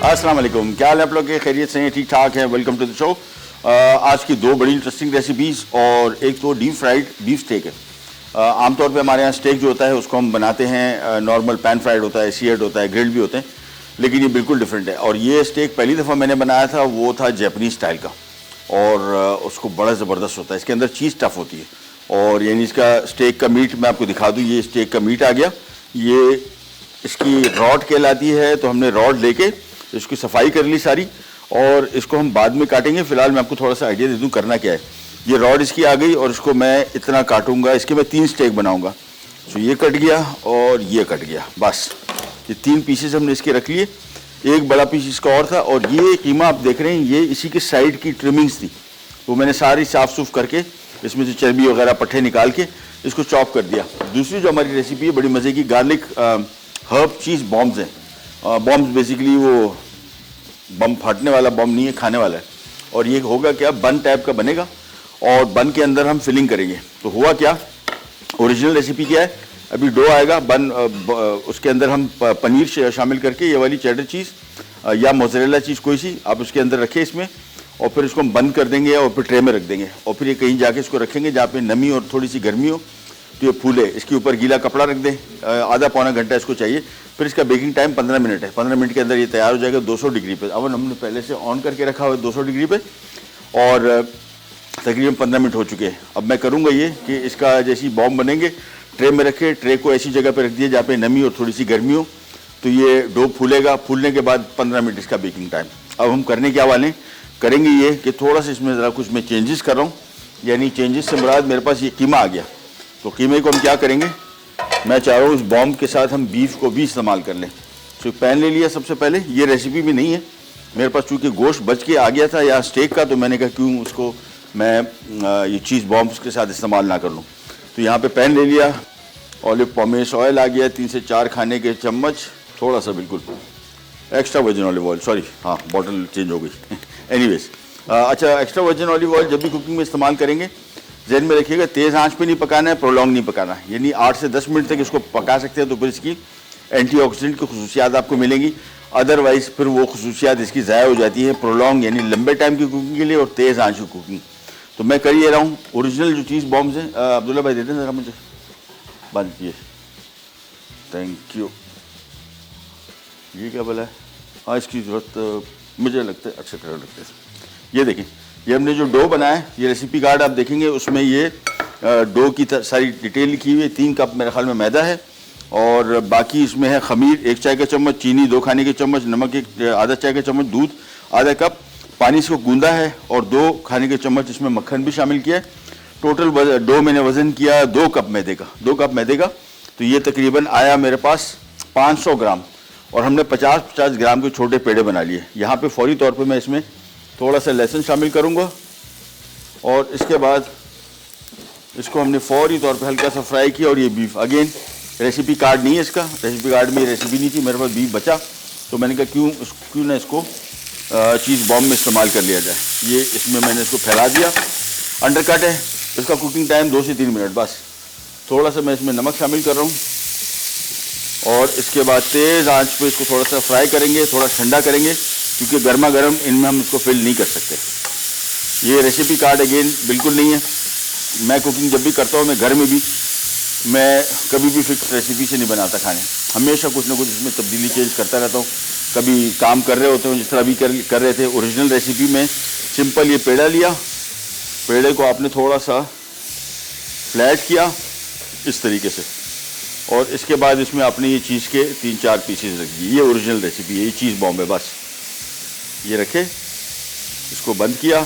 अस्सलाम वालेकुम, क्या हाल है आप लोग के? खैरियत से हैं, ठीक ठाक हैं? Welcome to the show. आज की दो बड़ी इंटरेस्टिंग रेसिपीज़ और एक तो डीप फ्राइड बीफ स्टेक है। आमतौर पे हमारे यहाँ स्टेक जो होता है उसको हम बनाते हैं नॉर्मल पैन फ्राइड होता है, सीयर्ड होता है, ग्रिल्ड भी होते हैं, लेकिन ये बिल्कुल डिफरेंट है। और ये स्टेक पहली दफ़ा मैंने बनाया था वो था जैपनीज स्टाइल का, और उसको बड़ा ज़बरदस्त होता है। इसके अंदर चीज़ टफ होती है, और यानी इसका स्टेक का मीट मैं आपको दिखा दूँ। ये स्टेक का मीट आ गया, ये इसकी रॉड कहलाती है। तो हमने रॉड लेके इसकी सफाई कर ली सारी, और इसको हम बाद में काटेंगे। फिलहाल मैं आपको थोड़ा सा आइडिया दे दूं करना क्या है। ये रॉड इसकी आ गई और इसको मैं इतना काटूंगा, इसके मैं 3 स्टेक बनाऊंगा। तो ये कट गया और ये कट गया, बस ये 3 पीसेस हमने इसके रख लिए। एक बड़ा पीस इसका और था, और ये कीमा आप देख रहे हैं ये इसी के साइड की ट्रिमिंग्स थी, वो मैंने सारी साफ़ सूफ करके इसमें से चर्बी वगैरह पट्टे निकाल के इसको चॉप कर दिया। दूसरी जो हमारी रेसिपी है बड़ी मज़े की, गार्लिक हर्ब चीज़ बॉम्ब्स हैं। बॉम्ब्स बेसिकली वो बम फाटने वाला बम नहीं है, खाने वाला है। और ये होगा क्या, बन टाइप का बनेगा, और बन के अंदर हम फिलिंग करेंगे। तो हुआ क्या, ओरिजिनल रेसिपी क्या है, अभी डो आएगा बन, उसके अंदर हम पनीर शामिल करके ये वाली चेडर चीज़ या मोज़रेला चीज़ कोई सी आप उसके अंदर रखें इसमें, और फिर इसको हम बंद कर देंगे और फिर ट्रे में रख देंगे। और फिर ये कहीं जाके इसको रखेंगे जहाँ पे नमी और थोड़ी सी गर्मी हो, तो ये फूले। इसके ऊपर गीला कपड़ा रख दें, आधा पौना घंटा इसको चाहिए। फिर इसका बेकिंग टाइम 15 मिनट है। 15 मिनट के अंदर ये तैयार हो जाएगा 200 डिग्री पे। अवन हमने पहले से ऑन करके रखा हुआ है 200 डिग्री पे, और तकरीबन 15 मिनट हो चुके हैं। अब मैं करूँगा ये कि इसका जैसी बॉम्ब बनेंगे, ट्रे में रखे, ट्रे को ऐसी जगह पर रख दिए जहाँ पे नमी और थोड़ी सी गर्मी हो, तो ये डो फूलेगा। फूलने के बाद 15 मिनट इसका बेकिंग टाइम। अब हम करने क्या वाले करेंगे ये कि थोड़ा सा इसमें ज़रा कुछ मैं चेंजेस कर रहा हूँ। यानी चेंजेस से मुराद मेरे पास ये कीमा आ गया। तो कीमे को हम क्या करेंगे, मैं चाह रहा हूँ उस बॉम्ब के साथ हम बीफ को भी इस्तेमाल कर लें। तो पैन ले लिया सबसे पहले, ये रेसिपी भी नहीं है मेरे पास, चूँकि गोश्त बच के आ गया था या स्टेक का, तो मैंने कहा क्यों उसको मैं ये चीज़ बॉम्ब्स के साथ इस्तेमाल ना कर लूँ। तो यहाँ पे पैन ले लिया, ऑलिव पॉमेस ऑयल आ गया 3 से 4 खाने के चम्मच, थोड़ा सा बिल्कुल extra virgin olive oil, sorry हाँ बॉटल चेंज हो गई एनीवेज। अच्छा, एक्स्ट्रा वर्जिन ऑलिव ऑयल जब भी कुकिंग में इस्तेमाल करेंगे ज़हन में रखिएगा, तेज़ आंच पे नहीं पकाना है, प्रोलॉन्ग नहीं पकाना है। यानी 8 से 10 मिनट तक इसको पका सकते हैं, तो फिर इसकी एंटीऑक्सीडेंट की खुसूसियात आपको मिलेंगी। अदरवाइज़ फिर वो खुसूसियात इसकी ज़ाया हो जाती है प्रोलॉन्ग, यानी लंबे टाइम की कुकिंग के लिए और तेज़ आंच की कुकिंग। तो मैं कर ये रहा हूँ ओरिजिनल जो चीज़ बॉम्ब्स हैं। अब्दुल्ला भाई देते हैं ज़रा मुझे, बंद किए, थैंक यू। ये क्या बोला है, हाँ इसकी ज़रूरत मुझे लगता है अच्छे तरह लगता है। ये देखें, ये हमने जो डो बनाया है, ये रेसिपी कार्ड आप देखेंगे उसमें ये डो की सारी डिटेल लिखी हुई है। 3 कप मेरे ख्याल में मैदा है, और बाकी इसमें है खमीर 1 चाय का चम्मच, चीनी 2 खाने के चम्मच, नमक 1 आधा चाय का चम्मच, दूध आधा कप, पानी इसको गूंदा है, और 2 खाने के चम्मच इसमें मक्खन भी शामिल किया है। टोटल डो मैंने वज़न किया 2 कप मैदे का, 2 कप मैदे का। तो ये तकरीबन आया मेरे पास 500 ग्राम, और हमने 50-50 ग्राम के छोटे पेड़े बना लिए। यहाँ पर फौरी तौर पर मैं इसमें थोड़ा सा लहसुन शामिल करूँगा, और इसके बाद इसको हमने फौरी तौर पे हल्का सा फ्राई किया। और ये बीफ अगेन रेसिपी कार्ड नहीं है इसका, रेसिपी कार्ड में रेसिपी नहीं थी, मेरे पास बीफ बचा, तो मैंने कहा क्यों ना इसको चीज़ बॉम्ब में इस्तेमाल कर लिया जाए। ये इसमें मैंने इसको फैला दिया। अंडरकट है, इसका कुकिंग टाइम 2 से 3 मिनट बस। थोड़ा सा मैं इसमें नमक शामिल कर रहा हूँ, और इसके बाद तेज़ आँच पर इसको थोड़ा सा फ्राई करेंगे, थोड़ा ठंडा करेंगे, क्योंकि गर्मा गर्म इनमें हम इसको फिल नहीं कर सकते। ये रेसिपी कार्ड अगेन बिल्कुल नहीं है। मैं कुकिंग जब भी करता हूँ, मैं घर में भी मैं कभी भी फिक्स रेसिपी से नहीं बनाता खाने, हमेशा कुछ ना कुछ इसमें तब्दीली चेंज करता रहता हूँ। कभी काम कर रहे होते हैं जिस तरह अभी कर रहे थे। ओरिजिनल रेसिपी में सिंपल ये पेड़ा लिया, पेड़े को आपने थोड़ा सा फ्लैट किया इस तरीके से, और इसके बाद इसमें आपने ये चीज़ के 3-4 पीसेज रख दिए। ये ओरिजिनल रेसिपी है, ये चीज़ बॉम्ब है बस। ये रखे, इसको बंद किया,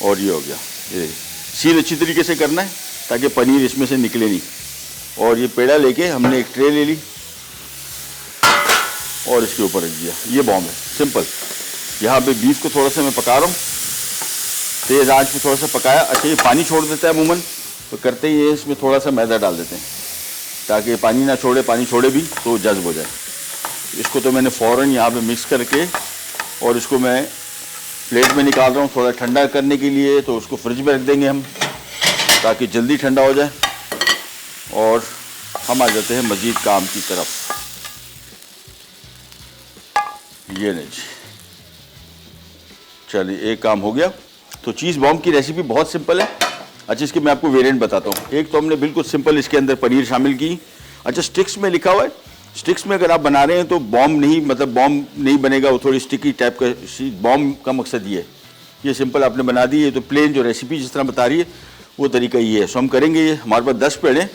और ये हो गया। ये सील अच्छी तरीके से करना है ताकि पनीर इसमें से निकले नहीं। और ये पेड़ा लेके हमने एक ट्रे ले ली और इसके ऊपर रख दिया। ये बॉम्ब है सिंपल। यहाँ पे बीफ को थोड़ा सा मैं पका रहा हूँ, तेज़ आंच पे थोड़ा सा पकाया। अच्छा, ये पानी छोड़ देता है अमूमन, तो करते ही इसमें थोड़ा सा मैदा डाल देते हैं ताकि पानी ना छोड़े, पानी छोड़े भी तो जज्ब हो जाए। इसको तो मैंने फ़ौरन यहाँ पे मिक्स करके और इसको मैं प्लेट में निकाल रहा हूँ थोड़ा ठंडा करने के लिए। तो उसको फ्रिज में रख देंगे हम ताकि जल्दी ठंडा हो जाए, और हम आ जाते हैं मज़ीद काम की तरफ। ये नहीं जी, चलिए एक काम हो गया। तो चीज़ बॉम्ब की रेसिपी बहुत सिंपल है। अच्छा, इसके मैं आपको वेरिएंट बताता हूँ। एक तो हमने बिल्कुल सिंपल इसके अंदर पनीर शामिल की। अच्छा, स्टिक्स में लिखा हुआ है, स्टिक्स में अगर आप बना रहे हैं तो बॉम्ब नहीं, मतलब बॉम्ब नहीं बनेगा, वो थोड़ी स्टिकी टाइप का। बॉम्ब का मकसद ये है, ये सिंपल आपने बना दी है। तो प्लेन जो रेसिपी जिस तरह बता रही है वो तरीका ये है। सो हम करेंगे ये, हमारे पास 10 पेड़ हैं,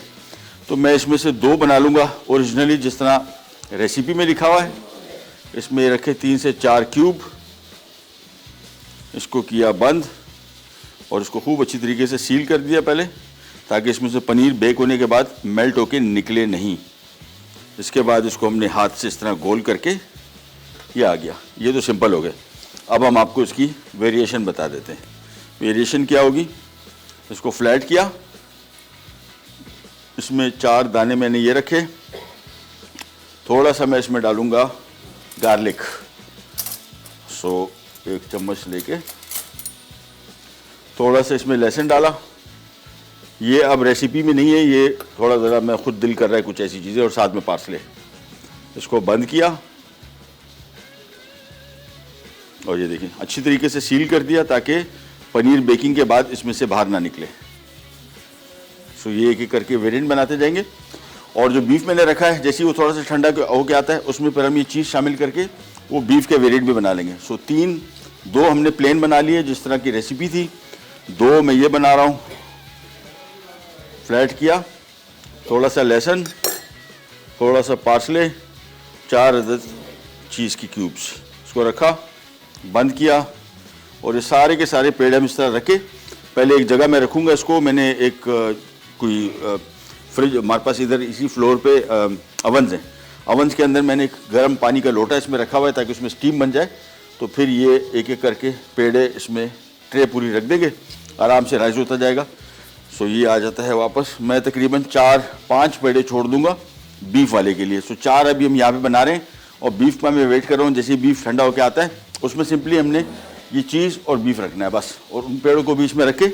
तो मैं इसमें से 2 बना लूँगा ओरिजिनली जिस तरह रेसिपी में लिखा हुआ है। इसमें रखे 3 से 4 क्यूब, इसको किया बंद और इसको खूब अच्छी तरीके से सील कर दिया पहले, ताकि इसमें से पनीर बेक होने के बाद मेल्ट होके निकले नहीं। इसके बाद इसको हमने हाथ से इस तरह गोल करके ये आ गया। ये तो सिंपल हो गए। अब हम आपको इसकी वेरिएशन बता देते हैं। वेरिएशन क्या होगी, इसको फ्लैट किया, इसमें 4 दाने मैंने ये रखे, थोड़ा सा मैं इसमें डालूँगा गार्लिक। सो 1 चम्मच लेके थोड़ा सा इसमें लहसुन डाला। ये अब रेसिपी में नहीं है, ये थोड़ा ज़रा मैं खुद दिल कर रहा है कुछ ऐसी चीज़ें, और साथ में पार्सले। इसको बंद किया और ये देखिए अच्छी तरीके से सील कर दिया ताकि पनीर बेकिंग के बाद इसमें से बाहर ना निकले। सो ये एक एक करके वेरिएंट बनाते जाएंगे। और जो बीफ मैंने रखा है, जैसे ही वो थोड़ा सा ठंडा होके आता है उसमें फिर हम ये चीज़ शामिल करके वो बीफ के वेरिएंट भी बना लेंगे। सो 2 हमने प्लेन बना लिए जिस तरह की रेसिपी थी, 2 मैं ये बना रहा हूँ। फ्लैट किया, थोड़ा सा लहसुन, थोड़ा सा पार्सले, 4 अदद चीज़ की क्यूब्स, इसको रखा, बंद किया। और ये सारे के सारे पेड़ हम इस तरह रखे। पहले एक जगह मैं रखूँगा इसको। मैंने एक कोई फ्रिज हमारे पास इधर इसी फ्लोर पे अवन्स हैं, अवन्स के अंदर मैंने एक गर्म पानी का लोटा इसमें रखा हुआ है ताकि उसमें स्टीम बन जाए। तो फिर ये एक एक करके पेड़े इसमें ट्रे पूरी रख देंगे, आराम से राइस होता जाएगा। सो ये आ जाता है वापस। मैं तकरीबन 4-5 पेड़े छोड़ दूंगा बीफ वाले के लिए। सो 4 अभी हम यहाँ पे बना रहे हैं और बीफ का मैं वेट कर रहा हूँ। जैसे बीफ ठंडा होकर आता है उसमें सिंपली हमने ये चीज़ और बीफ रखना है बस, और उन पेड़ों को बीच में रख के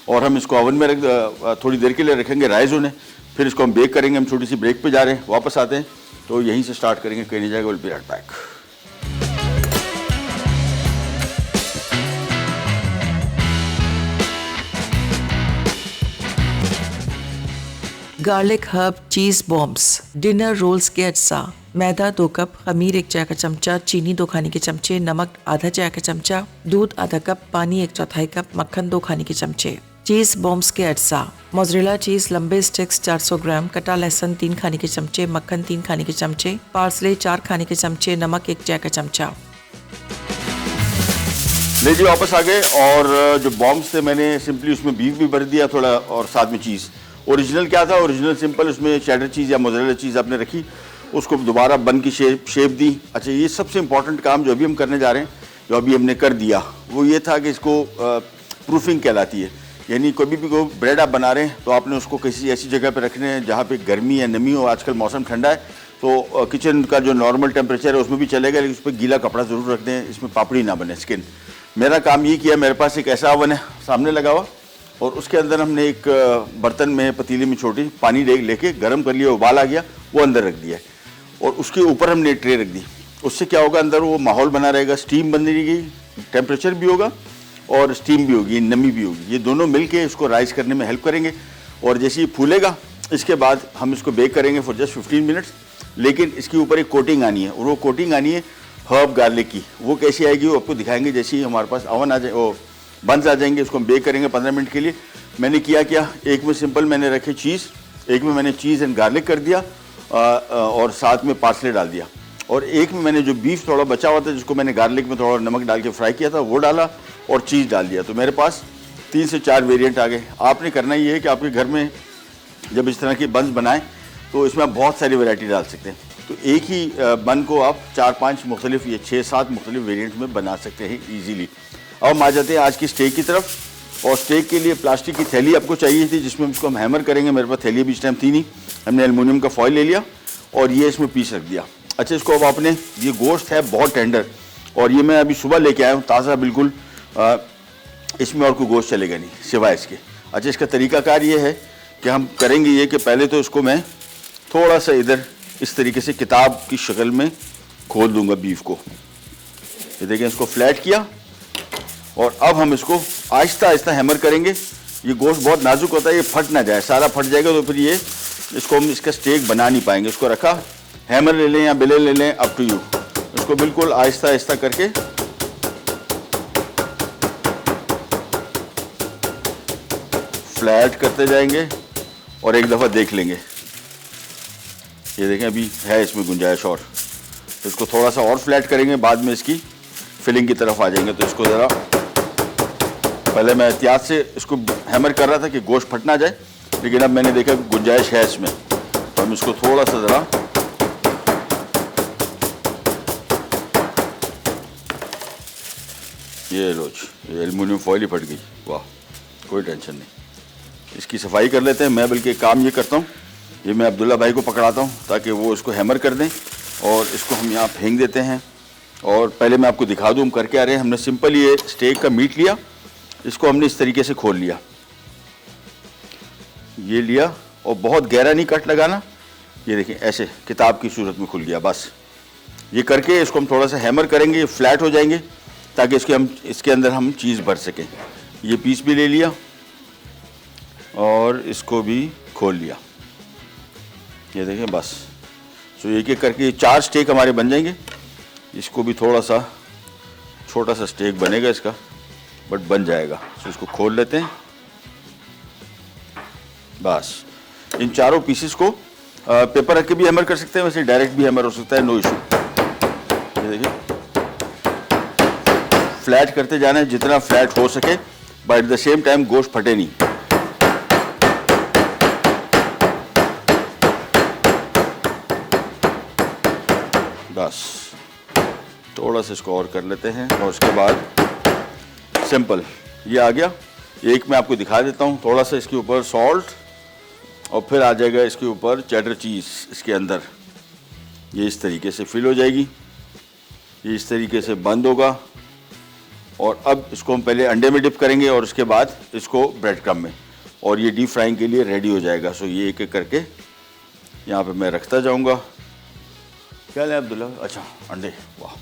और हम इसको ओवन में थोड़ी देर के लिए रखेंगे राइस होने। फिर इसको हम बेक करेंगे। हम छोटी सी ब्रेक पे जा रहे हैं, वापस आते हैं तो यहीं से स्टार्ट करेंगे, कहीं नहीं जाएगा। Will be right back. Garlic herb चीज बॉम्ब्स डिनर रोल्स के अज्जा। मैदा 2 कप, खमीर 1 चाय का चमचा, चीनी 2 खाने के चमचे, नमक आधा चाय का चमचा, दूध आधा कप, पानी 1/4 कप, मक्खन 2 खाने के चमचे। चीज बॉम्ब्स के अज्जा: मोज़रेला चीज लंबे स्टिक्स 400 ग्राम, कटा लहसुन 3 खाने के चमचे, मक्खन 3 खाने के चमचे, पार्सले 4 खाने के चमचे, नमक 1 चाय का चमचा। ले जी वापस आ गए। और जो बॉम्ब्स थे मैंने सिंपली उसमें बीफ भी भर दिया थोड़ा, और साथ में चीज़। ओरिजिनल क्या था, ओरिजिनल सिंपल उसमें चेडर चीज़ या मोज़रेला चीज़ आपने रखी, उसको दोबारा बन की शेप दी। अच्छा, ये सबसे इंपॉर्टेंट काम जो अभी हम करने जा रहे हैं, जो अभी हमने कर दिया, वो ये था कि इसको प्रूफिंग कहलाती है। यानी कभी भी कोई ब्रेड आप बना रहे हैं तो आपने उसको किसी ऐसी जगह पे रखने हैं जहाँ पे गर्मी या नमी हो। आजकल मौसम ठंडा है तो किचन का जो नॉर्मल टेम्परेचर है उसमें भी चलेगा, लेकिन उस पर गीला कपड़ा ज़रूर रख दें, इसमें पापड़ी ना बने स्किन। मेरा काम ये किया, मेरे पास एक ऐसा ओवन है सामने लगा हुआ, और उसके अंदर हमने एक बर्तन में, पतीले में छोटी पानी लेके गर्म कर लिया, उबाल आ गया, वो अंदर रख दिया और उसके ऊपर हमने ट्रे रख दी। उससे क्या होगा, अंदर वो माहौल बना रहेगा, स्टीम बन रहेगी, टेम्परेचर भी होगा और स्टीम भी होगी, नमी भी होगी। ये दोनों मिलके इसको राइस करने में हेल्प करेंगे। और जैसे ये फूलेगा इसके बाद हम इसको बेक करेंगे फॉर जस्ट 15 मिनट्स। लेकिन इसके ऊपर एक कोटिंग आनी है, और वो कोटिंग आनी है हर्ब गार्लिक की। वो कैसी आएगी वो आपको दिखाएंगे जैसे ही हमारे पास ओवन आ जाए, वो बंस आ जाएंगे। उसको हम बेक करेंगे 15 मिनट के लिए। मैंने क्या एक में सिंपल मैंने रखे चीज़, एक में मैंने चीज़ एंड गार्लिक कर दिया और साथ में पार्सले डाल दिया, और एक में मैंने जो बीफ थोड़ा बचा हुआ था जिसको मैंने गार्लिक में थोड़ा नमक डाल के फ्राई किया था वो डाला और चीज़ डाल दिया। तो मेरे पास 3 से 4 वेरिएंट आ गए। आपने करना ये है कि आपके घर में जब इस तरह की बंस बनाएं तो इसमें आप बहुत सारी वैरायटी डाल सकते हैं। तो एक ही बन को आप 4-5 मुख्तलिफ या 6-7 मुख्तलिफ वेरिएंट्स में बना सकते हैं ईजीली। अब हम आ जाते हैं आज की स्टेक की तरफ। और स्टेक के लिए प्लास्टिक की थैली आपको चाहिए थी जिसमें इसको हम हैमर करेंगे। मेरे पास थैली भी इस टाइम थी नहीं, हमने एल्युमिनियम का फॉइल ले लिया और ये इसमें पीस रख दिया। अच्छा, इसको अब आपने, ये गोश्त है बहुत टेंडर, और ये मैं अभी सुबह लेके आया हूँ ताज़ा बिल्कुल, इसमें और कोई गोश्त चलेगा नहीं सिवाय इसके। अच्छा, इसका तरीकाकार ये है कि हम करेंगे ये कि पहले तो इसको मैं थोड़ा सा इधर इस तरीके से किताब की शक्ल में खोल दूंगा बीफ को, ये देखें, इसको फ्लैट किया और अब हम इसको आहिस्ता आहिस्ता हैमर करेंगे। ये गोश्त बहुत नाजुक होता है, ये फट ना जाए, सारा फट जाएगा तो फिर ये इसको हम इसका स्टेक बना नहीं पाएंगे। इसको रखा, हैमर ले लें या बेलन ले लें, अप टू यू। इसको बिल्कुल आहिस्ता आहिस्ता करके फ्लैट करते जाएंगे और एक दफ़ा देख लेंगे। ये देखें, अभी है इसमें गुंजाइश और, तो इसको थोड़ा सा और फ्लैट करेंगे, बाद में इसकी फिलिंग की तरफ आ जाएंगे। तो इसको ज़रा, पहले मैं एहतियात से इसको हैमर कर रहा था कि गोश्त फट ना जाए, लेकिन अब मैंने देखा गुंजाइश है इसमें, तो हम इसको थोड़ा सा ज़रा ये लो जी, ये एल्युमिनियम फॉइल ही फट गई, वाह, कोई टेंशन नहीं। इसकी सफाई कर लेते हैं। मैं बल्कि काम ये करता हूँ, ये मैं अब्दुल्ला भाई को पकड़ाता हूँ ताकि वो इसको हैमर कर दें और इसको हम यहाँ फेंक देते हैं। और पहले मैं आपको दिखा दूँ हम करके आ रहे हैं। हमने सिंपल ये स्टेक का मीट लिया, इसको हमने इस तरीके से खोल लिया, ये लिया, और बहुत गहरा नहीं कट लगाना, ये देखें ऐसे किताब की सूरत में खुल गया। बस ये करके इसको हम थोड़ा सा हैमर करेंगे, ये फ्लैट हो जाएंगे ताकि इसके अंदर हम चीज़ भर सकें। ये पीस भी ले लिया और इसको भी खोल लिया, ये देखें बस। सो एक एक करके 4 स्टेक हमारे बन जाएंगे। इसको भी थोड़ा सा छोटा सा स्टेक बनेगा इसका, बट बन जाएगा। सो इसको खोल लेते हैं। बस इन चारों पीसेस को पेपर रख के भी हैमर कर सकते हैं, वैसे डायरेक्ट भी हैमर हो सकता है, नो इशू। ये देखिए, फ्लैट करते जाना है जितना फ्लैट हो सके, but at the same time गोश्त फटे नहीं। बस थोड़ा सा इसको और कर लेते हैं और उसके बाद सिंपल ये आ गया। एक मैं आपको दिखा देता हूँ, थोड़ा सा इसके ऊपर सॉल्ट और फिर आ जाएगा इसके ऊपर चेडर चीज़ इसके अंदर। ये इस तरीके से फिल हो जाएगी, ये इस तरीके से बंद होगा। और अब इसको हम पहले अंडे में डिप करेंगे और उसके बाद इसको ब्रेड क्रम्ब में, और ये डीप फ्राइंग के लिए रेडी हो जाएगा। सो ये एक एक करके यहाँ पे मैं रखता जाऊँगा। क्या लें अब्दुल्ला? अच्छा, अंडे, वाह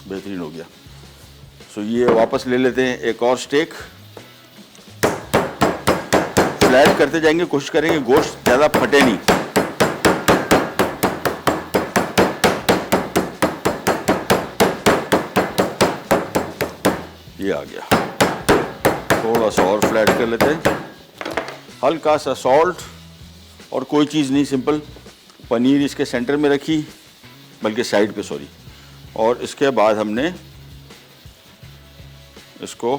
बेहतरीन हो गया। सो ये वापस ले लेते हैं एक और स्टेक, फ्लैट करते जाएंगे, कोशिश करेंगे गोश्त ज़्यादा फटे नहीं। ये आ गया, थोड़ा सा और फ्लैट कर लेते हैं, हल्का सा सॉल्ट और कोई चीज़ नहीं, सिंपल पनीर इसके सेंटर में रखी, बल्कि साइड पे, सॉरी। और इसके बाद हमने इसको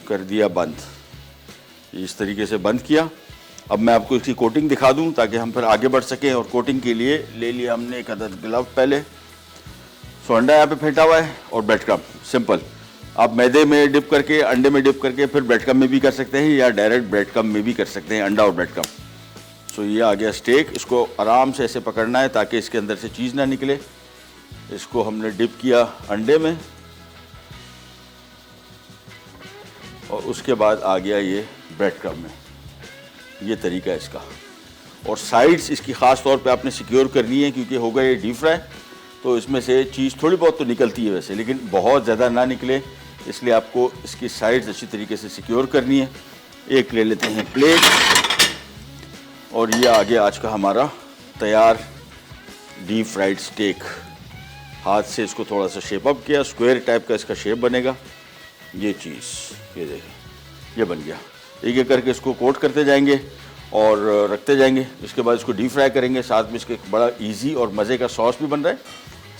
कर दिया बंद, इस तरीके से बंद किया। अब मैं आपको इसकी कोटिंग दिखा दूं ताकि हम फिर आगे बढ़ सकें। और कोटिंग के लिए ले लिया हमने एक अदद ग्लव पहले। सो अंडा यहाँ पे फेंटा हुआ है और ब्रेड क्रम्ब, सिंपल। आप मैदे में डिप करके, अंडे में डिप करके फिर ब्रेड क्रम्ब में भी कर सकते हैं, या डायरेक्ट ब्रेड क्रम्ब में भी कर सकते हैं, अंडा और ब्रेड क्रम्ब। सो ये आ गया स्टेक। इसको आराम से ऐसे पकड़ना है ताकि इसके अंदर से चीज़ ना निकले। इसको हमने डिप किया अंडे में और उसके बाद आ गया ये ब्रेड क्रम्ब में। ये तरीका है इसका। और साइड्स इसकी ख़ास तौर पे आपने सिक्योर करनी है, क्योंकि होगा ये डीप फ्राई, तो इसमें से चीज़ थोड़ी बहुत तो निकलती है वैसे, लेकिन बहुत ज़्यादा ना निकले, इसलिए आपको इसकी साइड्स अच्छी तरीके से सिक्योर करनी है। एक ले लेते हैं प्लेट, और ये आ गया आज का हमारा तैयार डीप फ्राइड स्टेक। हाथ से इसको थोड़ा सा शेप अप किया, स्क्वायर टाइप का इसका शेप बनेगा। ये चीज़, ये देखें, ये बन गया। एक एक करके इसको कोट करते जाएंगे और रखते जाएंगे। इसके बाद इसको डीप फ्राई करेंगे। साथ में इसके एक बड़ा इजी और मज़े का सॉस भी बन रहा है।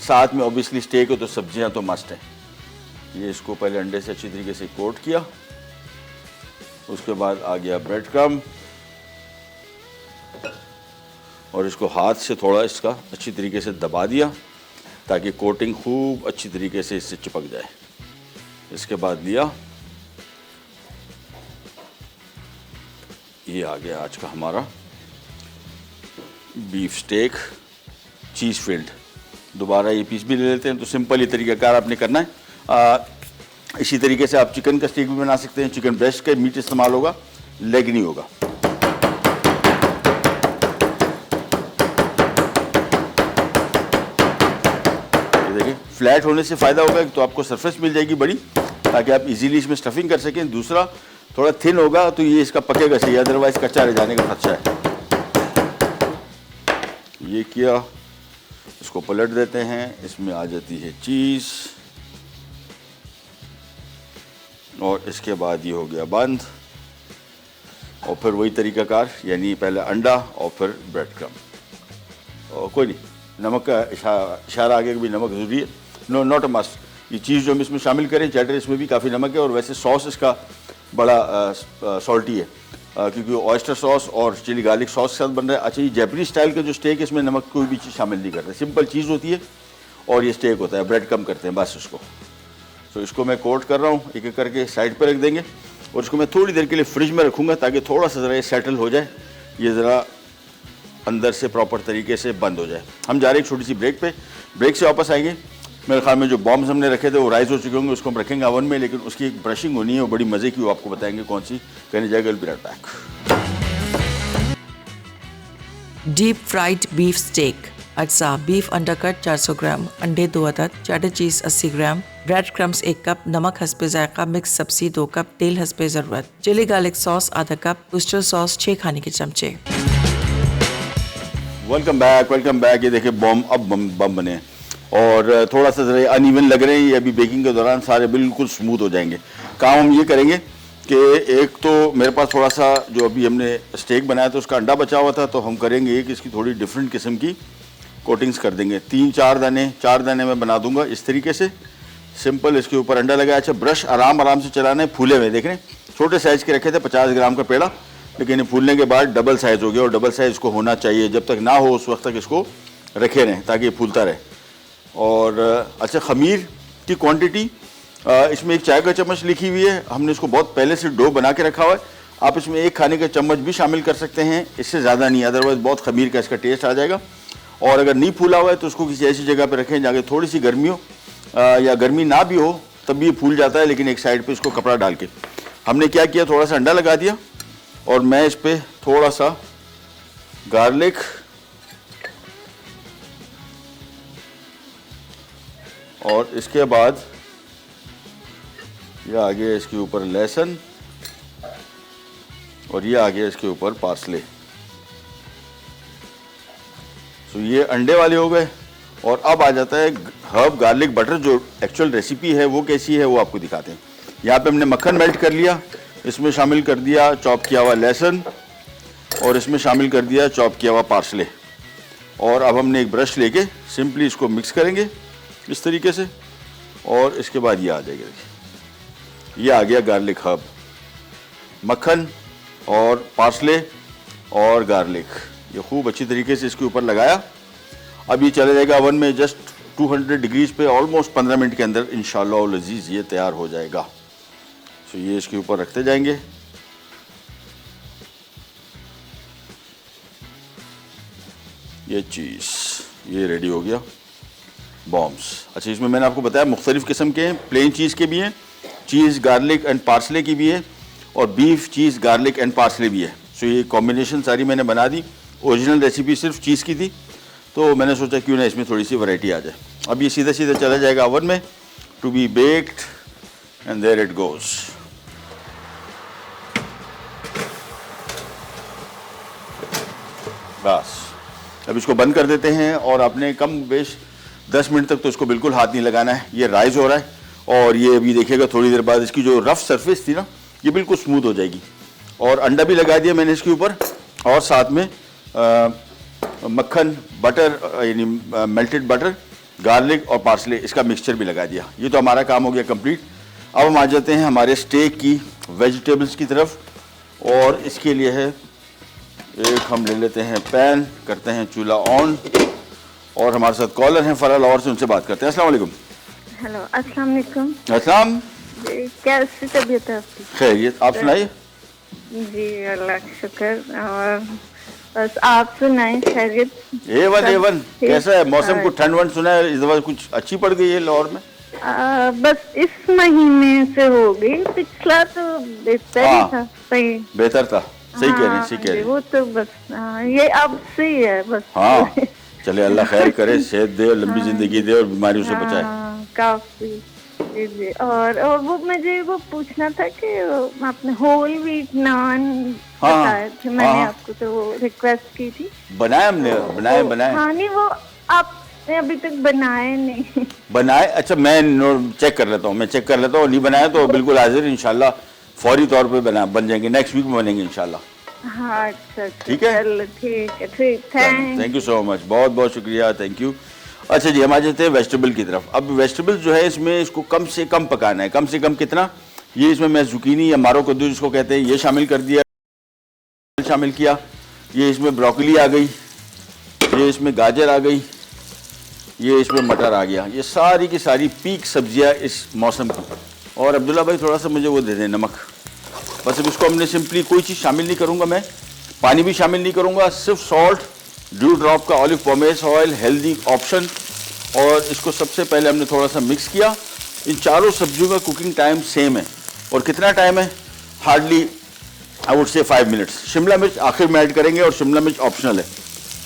साथ में ऑब्वियसली स्टेक हो तो सब्जियां तो मस्ट हैं। ये इसको पहले अंडे से अच्छी तरीके से कोट किया, उसके बाद आ गया ब्रेड क्रम्ब, और इसको हाथ से थोड़ा इसका अच्छी तरीके से दबा दिया ताकि कोटिंग खूब अच्छी तरीके से इससे चिपक जाए। इसके बाद लिया, ये आ गया आज का हमारा बीफ स्टेक चीज़ फिल्ड। दोबारा ये पीस भी ले लेते हैं। तो सिंपल ये तरीक़ाकार आपने करना है। इसी तरीके से आप चिकन का स्टेक भी बना सकते हैं। चिकन ब्रेस्ट का मीट इस्तेमाल होगा, लेग नहीं होगा। ये देखिए फ्लैट होने से फ़ायदा होगा कि तो आपको सरफेस मिल जाएगी बड़ी, ताकि आप इजीली इसमें स्टफिंग कर सकें। दूसरा थोड़ा थिन होगा तो ये इसका पकेगा सही, अदरवाइज कच्चा रह जाने का खर्चा है। ये किया, इसको पलट देते हैं, इसमें आ जाती है चीज़ और इसके बाद ये हो गया बंद। और फिर वही तरीकाकार, यानी पहले अंडा और फिर ब्रेड क्रम्ब। और कोई नहीं, नमक का इशारा आगे भी नमक ज़रूरी है, नो नॉट अ मस्ट। ये चीज़ जो हम इसमें शामिल करें, चैटर इसमें भी काफ़ी नमक है और वैसे सॉस इसका बड़ा सॉल्टी है क्योंकि ऑयस्टर सॉस और चिली गार्लिक सॉस के साथ बन रहा है। अच्छा, ये जैपनीज स्टाइल का जो स्टेक है इसमें नमक कोई भी चीज़ शामिल नहीं करते, सिंपल चीज़ होती है और ये स्टेक होता है, ब्रेड कम करते हैं बस उसको। तो इसको मैं कोट कर रहा हूँ, एक एक करके साइड पर रख देंगे और इसको मैं थोड़ी देर के लिए फ्रिज में रखूँगा ताकि थोड़ा सा ज़रा ये सेटल हो जाए, ये ज़रा अंदर से प्रॉपर तरीके से बंद हो जाए। हम जा रहे हैं एक छोटी सी ब्रेक पे, ब्रेक से वापस आएंगे। मेरे ख्याल में जो बॉम्ब्स हमने रखे थे वो राइज हो चुके होंगे, उसको हम रखेंगे ओवन में, लेकिन उसकी एक ब्रशिंग होनी है, वो बड़ी मज़े की, वो आपको बताएंगे कौन सी करने जाएगा। Will be right back. Deep fried beef steak. अज्जा बीफ अंडरकट 400 ग्राम, अंडे 2 अदद, चैटर चीज़ 80 ग्राम, ब्रेड क्रम्स 1 कप, नमक हस्बे जायका, मिक्स सब्जी 2 कप, तेल हस्बे ज़रूरत, चिली गार्लिक सॉस आधा कप, उस्टर सॉस 6 खाने के चमचे। Welcome back, welcome back. ये देखिए बम अब बम बने हैं और थोड़ा सा ज़रा अनइवन लग रहे हैं, ये अभी बेकिंग के दौरान सारे बिल्कुल स्मूथ हो जाएंगे। काम हम ये करेंगे कि एक तो मेरे पास थोड़ा सा जो अभी हमने स्टेक बनाया था उसका अंडा बचा हुआ था, तो हम करेंगे कि इसकी थोड़ी डिफरेंट किस्म की कोटिंग्स कर देंगे। 3-4 दाने, 4 दाने मैं बना दूंगा इस तरीके से, सिंपल। इसके ऊपर अंडा लगाया। अच्छा, ब्रश आराम से चलाना है, फूले हुए देख रहे हैं, छोटे साइज़ के रखे थे 50 ग्राम का पेड़ा, लेकिन फूलने के बाद डबल साइज़ हो गया और डबल साइज़ को होना चाहिए। जब तक ना हो उस वक्त तक इसको रखे रहें ताकि ये फूलता रहे। और अच्छा, खमीर की क्वांटिटी इसमें 1 चाय का चम्मच लिखी हुई है, हमने इसको बहुत पहले से डो बना के रखा हुआ है। आप इसमें 1 खाने का चम्मच भी शामिल कर सकते हैं, इससे ज़्यादा नहीं, अदरवाइज़ बहुत खमीर का इसका टेस्ट आ जाएगा। और अगर नहीं फूला हुआ है तो उसको किसी ऐसी जगह पर रखें जहाँ थोड़ी सी गर्मी हो या गर्मी ना भी हो, तब भी ये फूल जाता है, लेकिन एक साइड पे इसको कपड़ा डाल के। हमने क्या किया, थोड़ा सा अंडा लगा दिया और मैं इस पर थोड़ा सा गार्लिक और इसके बाद ये आ गया इसके ऊपर लहसुन और ये आ गया इसके ऊपर पार्सले। तो ये अंडे वाले हो गए। और अब आ जाता है हर्ब गार्लिक बटर, जो एक्चुअल रेसिपी है वो कैसी है वो आपको दिखाते हैं। यहाँ पे हमने मक्खन मेल्ट कर लिया, इसमें शामिल कर दिया चॉप किया हुआ लहसुन और इसमें शामिल कर दिया चॉप किया हुआ पार्सले। और अब हमने एक ब्रश लेके सिंपली इसको मिक्स करेंगे इस तरीके से और इसके बाद ये आ जाएगा, ये आ गया गार्लिक हर्ब, मक्खन और पार्सले और गार्लिक, ये खूब अच्छी तरीके से इसके ऊपर लगाया। अब ये चला जाएगा ओवन में जस्ट 200 डिग्रीज पे, ऑलमोस्ट 15 मिनट के अंदर इंशाल्लाह लजीज ये तैयार हो जाएगा। तो ये इसके ऊपर रखते जाएंगे। ये चीज़ ये रेडी हो गया, बॉम्ब्स। अच्छा, इसमें मैंने आपको बताया मुख्तलिफ़ किस्म के हैं, प्लेन चीज़ के भी हैं, चीज़ गार्लिक एंड पार्सले की भी है और beef cheese garlic and parsley भी है। सो ये कॉम्बिनेशन सारी मैंने बना दी। ओरिजिनल रेसिपी सिर्फ चीज़ की थी, तो मैंने सोचा क्यों ना इसमें थोड़ी सी वैरायटी आ जाए। अब ये सीधा सीधा चला जाएगा ओवन में to be baked and there it goes. बस अब इसको बंद कर देते हैं और आपने कम बेश 10 मिनट तक तो इसको बिल्कुल हाथ नहीं लगाना है। ये राइज हो रहा है और ये अभी देखिएगा थोड़ी देर बाद इसकी जो रफ सरफेस थी ना ये बिल्कुल स्मूथ हो जाएगी। और अंडा भी लगा दिया मैंने इसके ऊपर और साथ में मक्खन बटर यानी मेल्टेड बटर गार्लिक और पार्सले इसका मिक्सचर भी लगा दिया। ये तो हमारा काम हो गया कंप्लीट। अब हम आ जाते हैं हमारे स्टेक की वेजिटेबल्स की तरफ और इसके लिए है एक हम ले लेते हैं पैन, करते हैं चूल्हा ऑन और हमारे साथ कॉलर हैं फरा लाहौर से, उनसे बात करते हैं। अस्सलाम वालेकुम। हेलो, अस्सलाम वालेकुम। अस्सलाम। कैसी तबीयत है आपकी? खैरियत, आप सुनाइए। जी अल्लाह का शुक्र। और बस आप सुनाएं, खैरियत? A1 कैसा है मौसम? को ठंड वंड सुना है इस दफा कुछ अच्छी पड़ गई है लाहौर में? बस इस महीने से हो गई, पिछला तो बेहतर ही था। सही, बेहतर था, सही कह रहे हैं, सही कह रहे हैं। वो तो बस ये अब सही है बस। हाँ चले अल्लाह खैर करे, सेहत दे और लंबी जिंदगी दे और बीमारियों से बचाए। काफी। जी, और वो मुझे वो पूछना था कि आपने होल व्हीट नान बताए थे, मैंने आपको तो वो रिक्वेस्ट की थी। बनाए हमने, बनाए। हाँ नहीं, वो आपने अभी तक बनाए नहीं। बनाए, अच्छा मैं चेक कर लेता हूँ, नहीं बनाया तो बिल्कुल हाजिर इंशाल्लाह, फौरी तौर पे बन जाएंगे, नेक्स्ट वीक में बनेंगे इंशाल्लाह। हाँ अच्छा, ठीक है, ठीक, थैंक यू सो मच, बहुत बहुत शुक्रिया, थैंक यू। अच्छा जी, हम आ जाते हैं वेजिटेबल की तरफ। अब वेजिटेबल जो है इसमें इसको कम से कम पकाना है, कम से कम कितना, ये इसमें मैं जुकीनी या मारो कद्दू जिसको कहते हैं ये शामिल कर दिया, शामिल किया, ये इसमें ब्रोकली आ गई, ये इसमें गाजर आ गई, ये इसमें मटर आ गया, ये सारी की सारी पीक सब्जियां इस मौसम की। और अब्दुल्ला भाई थोड़ा सा मुझे वो दे दें नमक, बस अब इसको हमने सिंपली कोई चीज़ शामिल नहीं करूँगा, मैं पानी भी शामिल नहीं करूँगा, सिर्फ सॉल्ट, ड्यू ड्रॉप का ऑलिव पॉमेस ऑयल, हेल्दी ऑप्शन। और इसको सबसे पहले हमने थोड़ा सा मिक्स किया। इन चारों सब्जियों का कुकिंग टाइम सेम है, और कितना टाइम है, hardly I would say 5 minutes. Shimla मिर्च आखिर में ऐड करेंगे और शिमला मिर्च ऑप्शनल है,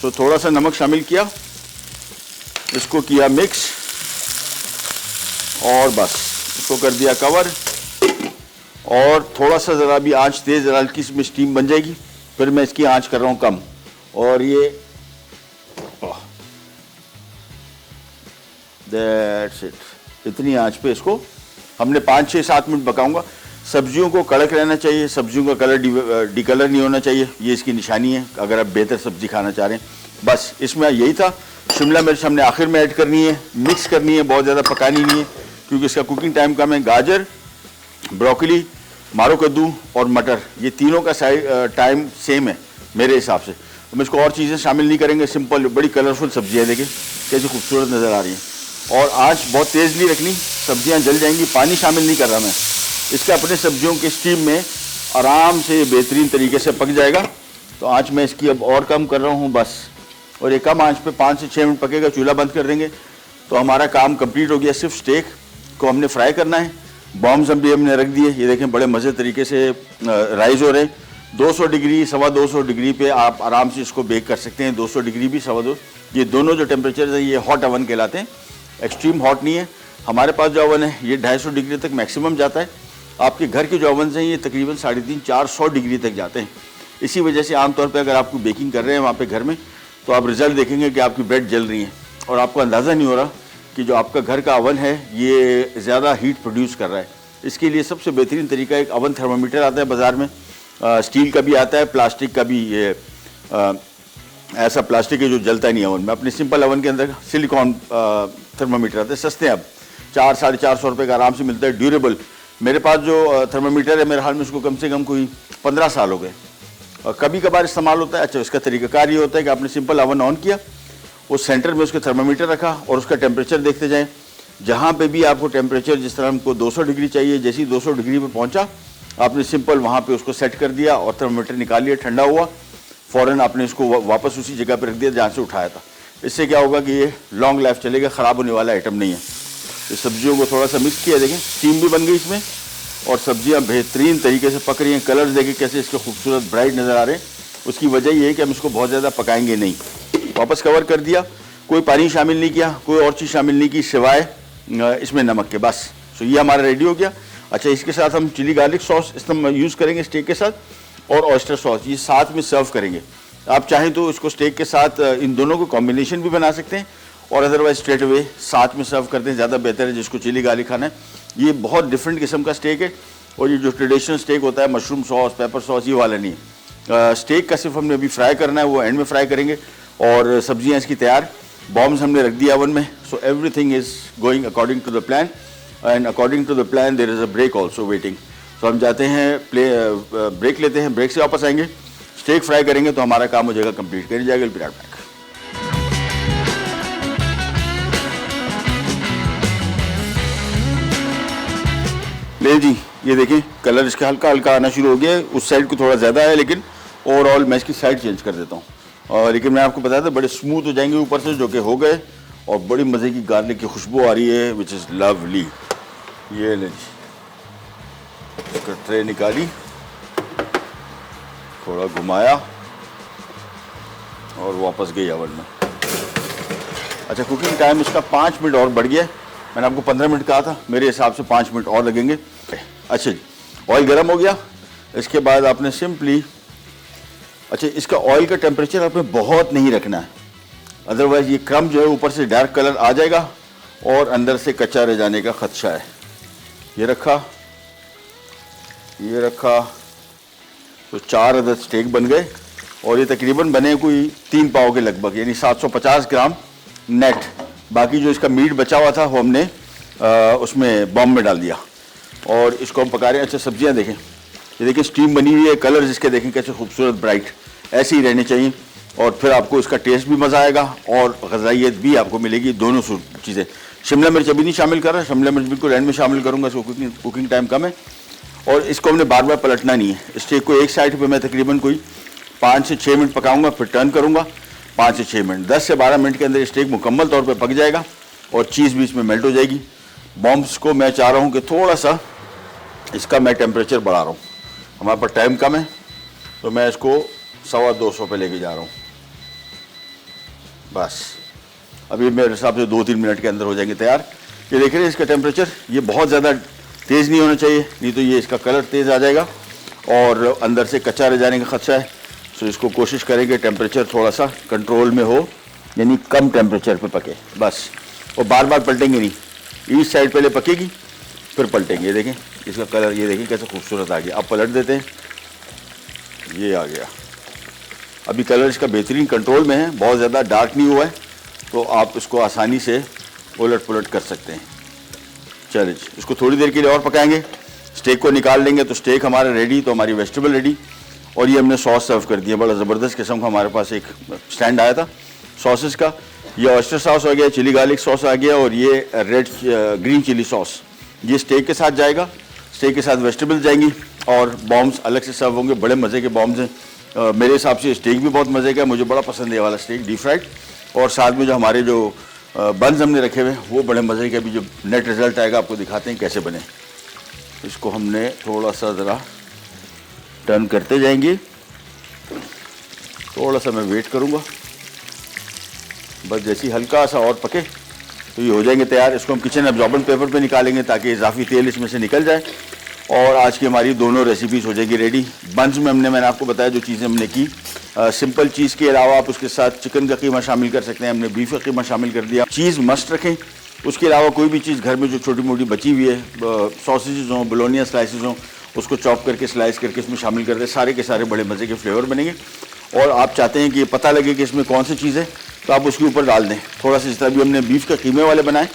तो थोड़ा सा नमक शामिल किया, इसको किया मिक्स और बस इसको कर दिया कवर, और थोड़ा सा ज़रा भी आंच तेज़, ज़रा हल्की इसमें स्टीम बन जाएगी, फिर मैं इसकी आंच कर रहा हूँ कम, और ये दैट्स इट, इतनी आंच पे इसको हमने 5-6-7 मिनट पकाऊंगा। सब्जियों को कड़क रहना चाहिए, सब्जियों का कलर डिकलर नहीं होना चाहिए, ये इसकी निशानी है अगर आप बेहतर सब्जी खाना चाह रहे हैं। बस इसमें यही था। शिमला मिर्च हमने आखिर में ऐड करनी है, मिक्स करनी है, बहुत ज़्यादा पकानी नहीं है क्योंकि इसका कुकिंग टाइम कम है। गाजर, ब्रोकली, मारो कद्दू और मटर, ये तीनों का टाइम सेम है मेरे हिसाब से। हम इसको और चीज़ें शामिल नहीं करेंगे, सिंपल बड़ी कलरफुल सब्जियाँ देखें कैसे खूबसूरत नज़र आ रही हैं। और आंच बहुत तेज़ नहीं रखनी, सब्जियां जल जाएंगी। पानी शामिल नहीं कर रहा मैं, इसके अपने सब्जियों के स्टीम में आराम से बेहतरीन तरीके से पक जाएगा। तो आंच मैं इसकी अब और कम कर रहा हूँ बस, और एक कम आंच पे 5 से 6 मिनट पकेगा, चूल्हा बंद कर देंगे तो हमारा काम कंप्लीट हो गया। सिर्फ स्टेक को हमने फ्राई करना है। बॉम्ब्स हम भी हमने रख दिए, ये देखें बड़े मज़े तरीके से राइज हो रहे हैं। 200 डिग्री 250 डिग्री पे आप आराम से इसको बेक कर सकते हैं, 200 डिग्री भी 250, ये दोनों जो टेम्परेचर है ये हॉट ओवन कहलाते हैं, एक्सट्रीम हॉट नहीं है। हमारे पास जो ओवन है ये 250 डिग्री तक मैक्सिमम जाता है। आपके घर के जो ओवन हैं ये तकरीबन 350-400 डिग्री तक जाते हैं। इसी वजह से आमतौर पे अगर आपको बेकिंग कर रहे हैं वहाँ पे घर में, तो आप रिजल्ट देखेंगे कि आपकी ब्रेड जल रही है और आपको अंदाज़ा नहीं हो रहा कि जो आपका घर का ओवन है ये ज़्यादा हीट प्रोड्यूस कर रहा है। इसके लिए सबसे बेहतरीन तरीका एक ओवन थर्मामीटर आता है बाज़ार में, स्टील का भी आता है, प्लास्टिक का भी, ये ऐसा प्लास्टिक है जो जलता नहीं है ओवन में। अपने सिंपल ओवन के अंदर सिलिकॉन थर्मामीटर आते हैं, सस्ते हैं, अब 400-450 रुपये का आराम से मिलता है, ड्यूरेबल। मेरे पास जो थर्मामीटर है मेरे हाल में उसको कम से कम कोई 15 साल हो गए, और कभी कभार इस्तेमाल होता है। अच्छा, इसका तरीकाकार ये होता है कि आपने सिंपल ओवन ऑन किया, उस सेंटर में उसके थर्मामीटर रखा और उसका टेम्परेचर देखते जाएँ। जहाँ पे भी आपको टेम्परेचर, जिस तरह हमको 200 डिग्री चाहिए, जैसे ही 200 डिग्री पे पहुँचा आपने सिंपल वहाँ पे उसको सेट कर दिया और थर्मामीटर निकाल लिया, ठंडा हुआ, फ़ौरन आपने इसको वापस उसी जगह पे रख दिया जहाँ से उठाया था। इससे क्या होगा कि ये लॉन्ग लाइफ चलेगा, ख़राब होने वाला आइटम नहीं है। इस सब्जियों को थोड़ा सा मिक्स किया, देखें स्टीम भी बन गई इसमें और सब्जियां बेहतरीन तरीके से पक रही हैं। कलर्स देखें कैसे इसके खूबसूरत ब्राइट नज़र आ रहे हैं। उसकी वजह ये है कि हम इसको बहुत ज़्यादा पकाएंगे नहीं। वापस कवर कर दिया, कोई पानी शामिल नहीं किया, कोई और चीज़ शामिल नहीं की सिवाय इसमें नमक के, बस। तो ये हमारा रेडी हो गया। अच्छा, इसके साथ हम चिली गार्लिक सॉस यूज़ करेंगे स्टेक के साथ, और ऑयस्टर सॉस, ये साथ में सर्व करेंगे। आप चाहें तो इसको स्टेक के साथ इन दोनों को कॉम्बिनेशन भी बना सकते हैं, और अदरवाइज स्ट्रेट अवे साथ में सर्व करते हैं, ज़्यादा बेहतर है जिसको चिली गार्लिक खाना है। ये बहुत डिफरेंट किस्म का स्टेक है, और ये जो ट्रेडिशनल स्टेक होता है मशरूम सॉस, पेपर सॉस, ये वाला नहीं है। स्टेक का सिर्फ हमने अभी फ्राई करना है, वो एंड में फ्राई करेंगे, और सब्जियाँ इसकी तैयार, बॉम्ब्स हमने रख दिया ओवन में। So everything is going according to the plan, and according to the plan there is a break also waiting. तो हम जाते हैं ब्रेक लेते हैं, ब्रेक से वापस आएंगे, स्टेक फ्राई करेंगे तो हमारा काम हो जाएगा कंप्लीट। कर जाएगा विराट बैक। ले जी, ये देखें कलर इसका हल्का हल्का आना शुरू हो गया है। उस साइड को थोड़ा ज़्यादा है, लेकिन ओवरऑल मैं इसकी साइड चेंज कर देता हूँ। और लेकिन मैं आपको बताया था बड़े स्मूथ हो जाएंगे ऊपर से, जो कि हो गए, और बड़ी मज़े की गार्लिक की खुशबू आ रही है, विच इज़ लवली। ये ले जी, इसका ट्रे निकाली, थोड़ा घुमाया और वापस गई ओवन में। अच्छा, कुकिंग टाइम इसका 5 मिनट और बढ़ गया है। मैंने आपको 15 मिनट कहा था, मेरे हिसाब से 5 मिनट और लगेंगे। अच्छा जी, ऑयल गर्म हो गया। इसके बाद आपने सिंपली, अच्छा इसका ऑयल का टेम्परेचर आपने बहुत नहीं रखना है, अदरवाइज ये क्रम जो है ऊपर से डार्क कलर आ जाएगा और अंदर से कच्चा रह जाने का खदशा है। ये रखा, तो 4 अदद स्टेक बन गए और ये तकरीबन बने कोई 3 पाव के लगभग, यानी 750 ग्राम नेट। बाकी जो इसका मीट बचा हुआ था वो हमने उसमें बॉम्ब में डाल दिया और इसको हम पका रहे हैं। अच्छा, सब्जियां देखें, ये देखें स्टीम बनी हुई है, कलर इसके देखें कैसे खूबसूरत ब्राइट, ऐसे ही रहने चाहिए और फिर आपको इसका टेस्ट भी मज़ा आएगा और ग़ज़ाइयत भी आपको मिलेगी, दोनों चीज़ें। शिमला मिर्च अभी नहीं शामिल कर रहा, शिमला मिर्च बिल्कुल एंड में शामिल करूँगा, इसको कुकिंग टाइम कम है। और इसको हमने बार बार पलटना नहीं है। स्टेक को एक साइड पे मैं तकरीबन कोई 5 से 6 मिनट पकाऊंगा, फिर टर्न करूंगा 5 से 6 मिनट, 10 से 12 मिनट के अंदर स्टेक मुकम्मल तौर पे पक जाएगा और चीज़ भी इसमें मेल्ट हो जाएगी। बॉम्ब्स को मैं चाह रहा हूँ कि थोड़ा सा इसका मैं टेम्परेचर बढ़ा रहा हूँ, हमारे पास टाइम कम है, तो मैं इसको 250 पे लेके जा रहा हूँ। बस अभी मेरे हिसाब से 2-3 मिनट के अंदर हो जाएंगे तैयार। ये देख रहे हैं इसका टेम्परेचर, ये बहुत ज़्यादा तेज़ नहीं होना चाहिए, नहीं तो ये इसका कलर तेज़ आ जाएगा और अंदर से कच्चा रह जाने का खदशा है। तो इसको कोशिश करेंगे टेम्परेचर थोड़ा सा कंट्रोल में हो, यानी कम टेम्परेचर पे पके बस। और बार बार पलटेंगे नहीं, ईस्ट साइड पहले पकेगी फिर पलटेंगे। ये देखें इसका कलर, ये देखें कैसे खूबसूरत आ गया। अब पलट देते हैं, ये आ गया। अभी कलर इसका बेहतरीन कंट्रोल में है, बहुत ज़्यादा डार्क नहीं हुआ है, तो आप इसको आसानी से उलट पुलट कर सकते हैं। चलिए इसको थोड़ी देर के लिए और पकाएंगे, स्टेक को निकाल लेंगे तो स्टेक हमारा रेडी, तो हमारी वेजिटेबल रेडी। और ये हमने सॉस सर्व कर दिया, बड़ा ज़बरदस्त किस्म का हमारे पास एक स्टैंड आया था सॉसेस का। ये ऑयस्टर सॉस हो गया, चिली गार्लिक सॉस आ गया और ये रेड ग्रीन चिली सॉस, ये स्टेक के साथ जाएगा, स्टेक के साथ वेजिटेबल जाएंगी और बॉम्ब्स अलग से सर्व होंगे। बड़े मज़े के बॉम्ब्स हैं, मेरे हिसाब से स्टेक भी बहुत मज़े का है, मुझे बड़ा पसंद है ये वाला स्टेक डीप फ्राइड। और साथ में जो हमारे जो बंस हमने रखे हुए वो बड़े मज़े के, अभी जो नेट रिज़ल्ट आएगा आपको दिखाते हैं कैसे बने। इसको हमने थोड़ा सा ज़रा टर्न करते जाएंगे, थोड़ा सा मैं वेट करूँगा, बस जैसे ही हल्का सा और पके तो ये हो जाएंगे तैयार। इसको हम किचन एब्जॉर्बेंट पेपर पे निकालेंगे ताकि इजाफी तेल इसमें से निकल जाए और आज की हमारी दोनों रेसिपीज़ हो जाएगी रेडी। बंस में मैंने आपको बताया जो चीज़ें हमने की, सिंपल चीज़ के अलावा आप उसके साथ चिकन का कीमा शामिल कर सकते हैं, हमने बीफ का कीमा शामिल कर दिया। चीज़ मस्ट रखें, उसके अलावा कोई भी चीज़ घर में जो छोटी मोटी बची हुई है, सॉसेजेस हों, बोलोनिया स्लाइसेस हों, उसको चॉप करके स्लाइस करके इसमें शामिल कर दें, सारे के सारे बड़े मज़े के फ्लेवर बनेंगे। और आप चाहते हैं कि ये पता लगे कि इसमें कौन सी चीज़ है तो आप उसके ऊपर डाल दें थोड़ा सा, जिस तरह भी हमने बीफ का कीमे वाले बनाए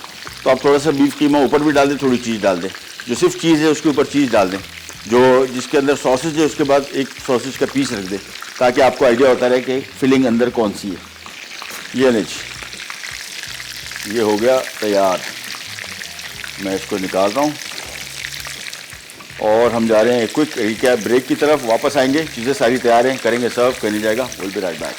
तो आप थोड़ा सा बीफ कीमा ऊपर भी डाल दें, थोड़ी चीज़ डाल दें, जो सिर्फ चीज़ है उसके ऊपर चीज़ डाल दें, जो जिसके अंदर सॉसेज है उसके बाद एक सॉसेज का पीस रख दें ताकि आपको आइडिया होता रहे कि फिलिंग अंदर कौन सी है। ये लीजिए, ये हो गया तैयार, मैं इसको निकाल रहा हूँ और हम जा रहे हैं क्विक रिकैप ब्रेक की तरफ। वापस आएंगे, चीज़ें सारी तैयार हैं, करेंगे सर्व, करने जाएगा। Will be right back.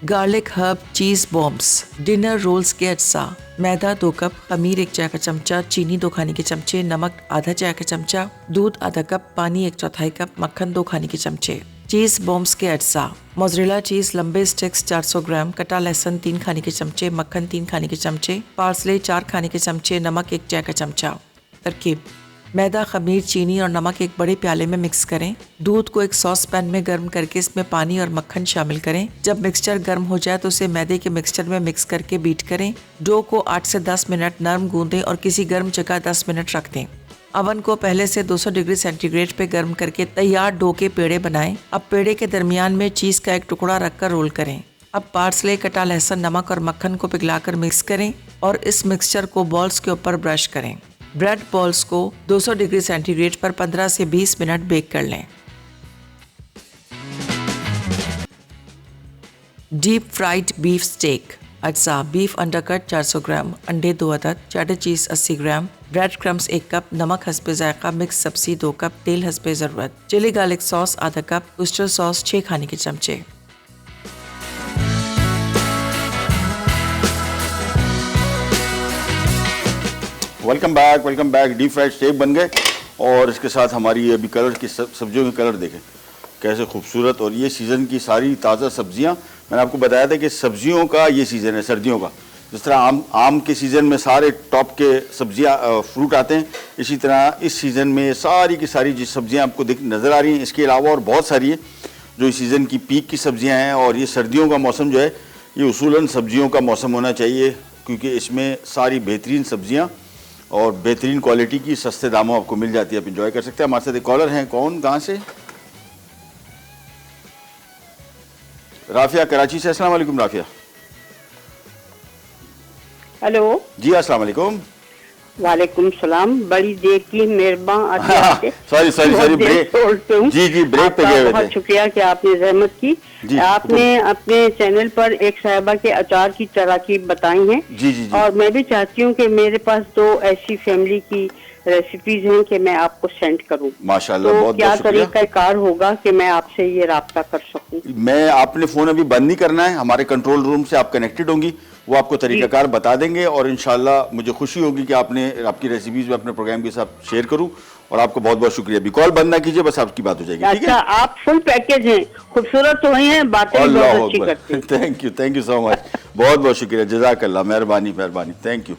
Garlic herb cheese bombs, dinner rolls के अज्जा, मैदा 2 कप, खमीर 1 चाय का चमचा, चीनी 2 खाने के चमचे, नमक आधा चाय का चमचा, दूध आधा कप, पानी 1/4 कप, मक्खन 2 खाने के चमचे। चीज़ बॉम्ब्स के अज्जा, मोज़रेला चीज़ लंबे स्टिक्स 400 ग्राम, कटा लहसुन 3 खाने के चमचे, मक्खन 3 खाने के चमचे, पार्सले 4 खाने के चमचे, नमक 1 चाय का चमचा। तरकीब: मैदा, खमीर, चीनी और नमक एक बड़े प्याले में मिक्स करें। दूध को एक सॉस पैन में गर्म करके इसमें पानी और मक्खन शामिल करें। जब मिक्सचर गर्म हो जाए तो उसे मैदे के मिक्सचर में मिक्स करके बीट करें। डो को 8 से 10 मिनट नरम गूंदें और किसी गर्म जगह 10 मिनट रख दें। अवन को पहले से 200 डिग्री सेंटीग्रेड पे गर्म करके तैयार डो के पेड़े बनाएं। अब पेड़े के दरमियान में चीज़ का एक टुकड़ा रखकर रोल करें। अब पार्सले, कटा लहसुन, नमक और मक्खन को पिघलाकर मिक्स करें और इस मिक्सचर को बॉल्स के ऊपर ब्रश करें। ब्रेड बॉल्स को 200 डिग्री सेंटीग्रेड पर 15 से 20 मिनट बेक कर लें। डीप फ्राइड बीफ स्टेक अज्जा, बीफ अंडरकट 400 ग्राम, अंडे 2 अदद, चेडर चीज़ 80 ग्राम, ब्रेड क्रम्स 1 कप, नमक हस्बे जायका, मिक्स सब्जी 2 कप, तेल हस्बे ज़रूरत, चिली गार्लिक सॉस आधा कप, ऑयस्टर सॉस 6 खाने के चमचे। Welcome back. Deep fried steak बन गए और इसके साथ हमारी ये अभी कलर की सब्जियों के कलर देखें कैसे खूबसूरत। और ये सीज़न की सारी ताज़ा सब्जियां, मैंने आपको बताया था कि सब्जियों का ये सीज़न है सर्दियों का। जिस तरह आम के सीज़न में सारे टॉप के सब्जियां फ्रूट आते हैं, इसी तरह इस सीज़न में सारी की सारी जो सब्जियां आपको नज़र आ रही हैं, इसके अलावा और बहुत सारी है जो इस सीज़न की पीक की सब्जियां हैं। और ये सर्दियों का मौसम जो है ये उसूलन सब्जियों का मौसम होना चाहिए, क्योंकि इसमें सारी बेहतरीन सब्जियां और बेहतरीन क्वालिटी की सस्ते दामों आपको मिल जाती है। आप इंजॉय कर सकते हैं। हमारे साथ एक कॉलर हैं, कौन कहाँ से? राफिया कराची से। अस्सलाम वालेकुम राफिया। हेलो जी अस्सलाम वालेकुम। वालेकुम सलाम। बड़ी देर की मेहरबान। Sorry break. जी ब्रेक पे गए हुए थे। बहुत शुक्रिया कि आपने जहमत की। आपने अपने चैनल पर एक साहिबा के अचार की तरकीब बताई है। जी। और मैं भी चाहती हूँ कि मेरे पास 2 ऐसी फैमिली की रेसिपीज हैं कि मैं आपको सेंड करूँ। माशाल्लाह, तो बहुत क्या बहुत शुक्रिया। तरीकाकार होगा कि मैं आपसे ये राब्ता कर सकूँ? मैं आपने फोन अभी बंद नहीं करना है, हमारे कंट्रोल रूम से आप कनेक्टेड होंगी, वो आपको तरीकाकार बता देंगे। और इंशाल्लाह मुझे खुशी होगी कि आपकी रेसिपीज में अपने प्रोग्राम के साथ शेयर करूं। और आपको बहुत बहुत शुक्रिया। अभी कॉल बंद ना कीजिए, बस आपकी बात हो जाएगी। ठीक अच्छा, है? आप फुल पैकेज हैं, खूबसूरत तो वही हैं, बातें भी बहुत अच्छी करते हैं। Thank you so much. बहुत बहुत शुक्रिया, जज़ाकल्लाह, मेहरबानी, थैंक यू।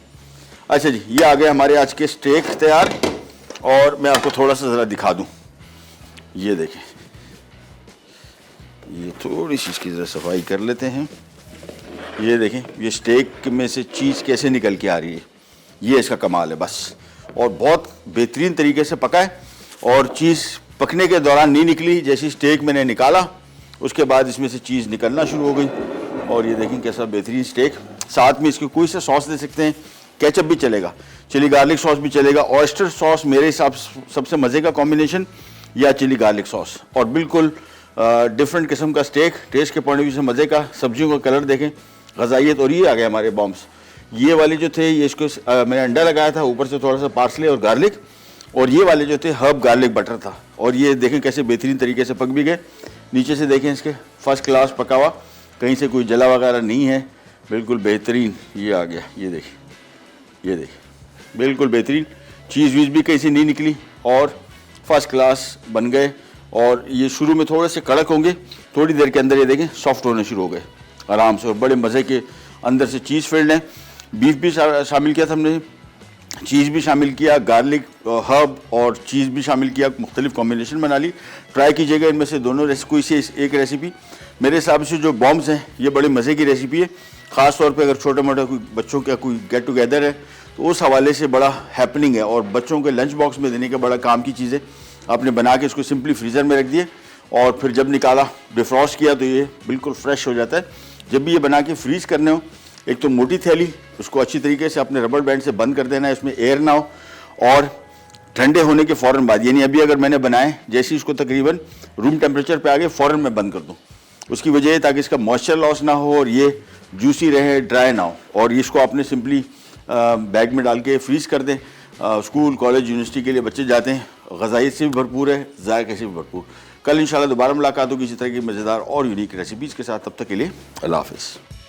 अच्छा जी, ये आ गए हमारे आज के स्टेक तैयार। और मैं आपको थोड़ा सा ज़रा दिखा दूं, ये देखें, ये थोड़ी सी इसकी ज़रा सफाई कर लेते हैं। ये देखें, ये स्टेक में से चीज़ कैसे निकल के आ रही है, ये इसका कमाल है बस। और बहुत बेहतरीन तरीके से पका है और चीज़ पकने के दौरान नहीं निकली। जैसी स्टेक मैंने निकाला उसके बाद इसमें से चीज़ निकलना शुरू हो गई। और ये देखें कैसा बेहतरीन स्टेक। साथ में इसके कोई सा सॉस दे सकते हैं, केचप भी चलेगा, चिली गार्लिक सॉस भी चलेगा, ऑयस्टर सॉस मेरे हिसाब से सबसे मज़े का कॉम्बिनेशन, या चिली गार्लिक सॉस। और बिल्कुल डिफरेंट किस्म का स्टेक, टेस्ट के पॉइंट ऑफ व्यू से मज़े का। सब्जियों का कलर देखें, ग़ज़ाइयत। और ये आ गए हमारे बॉम्ब्स। ये वाले जो थे ये इसको मैंने अंडा लगाया था, ऊपर से थोड़ा सा पार्सले और गार्लिक। और ये वाले जो थे हर्ब गार्लिक बटर था। और ये देखें कैसे बेहतरीन तरीके से पक भी गए। नीचे से देखें इसके फर्स्ट क्लास पका हुआ, कहीं से कोई जला वगैरह नहीं है, बिल्कुल बेहतरीन। ये आ गया, ये देखिए बिल्कुल बेहतरीन। चीज़ वीज़ भी कहीं से नहीं निकली और फर्स्ट क्लास बन गए। और ये शुरू में थोड़े से कड़क होंगे, थोड़ी देर के अंदर ये देखें सॉफ्ट होने शुरू हो गए आराम से। और बड़े मज़े के अंदर से चीज़ फील्ड है। बीफ भी शामिल किया था हमने, चीज़ भी शामिल किया, गार्लिक, हर्ब और चीज़ भी शामिल किया, मुख्तलिफ कॉम्बिनेशन बना ली। ट्राई कीजिएगा इनमें से दोनों कोई से एक रेसिपी। मेरे हिसाब से जो बॉम्ब्स हैं ये बड़े मज़े की रेसिपी है, ख़ास तौर पे अगर छोटे मोटे कोई बच्चों का कोई गेट टुगेदर है तो उस हवाले से बड़ा हैपनिंग है। और बच्चों के लंच बॉक्स में देने का बड़ा काम की चीज़ है। आपने बना के इसको सिंपली फ्रीज़र में रख दिए और फिर जब निकाला डिफ्रॉस्ट किया तो ये बिल्कुल फ्रेश हो जाता है। जब भी ये बना के फ्रीज़ करने हो, एक तो मोटी थैली, उसको अच्छी तरीके से अपने रबर बैंड से बंद कर देना है, इसमें एयर ना हो। और ठंडे होने के फ़ौरन बाद, यानी अभी अगर मैंने बनाए जैसे इसको तकरीबन रूम टेम्परेचर पे आ गए, फ़ौरन मैं बंद कर दूँ। उसकी वजह है ताकि इसका मॉइस्चर लॉस ना हो और ये जूसी रहे, ड्राई ना हो। और इसको आपने सिंपली बैग में डाल के फ्रीज़ कर दें। स्कूल, कॉलेज, यूनिवर्सिटी के लिए बच्चे जाते हैं, ग़ज़ाइयत से भी भरपूर है, ज़ायक़े से भी भरपूर। कल इंशाल्लाह दोबारा मुलाकात होगी इसी तरह की मज़ेदार और यूनिक रेसिपीज़ के साथ। तब तक के लिए अल्लाह हाफ़िज़।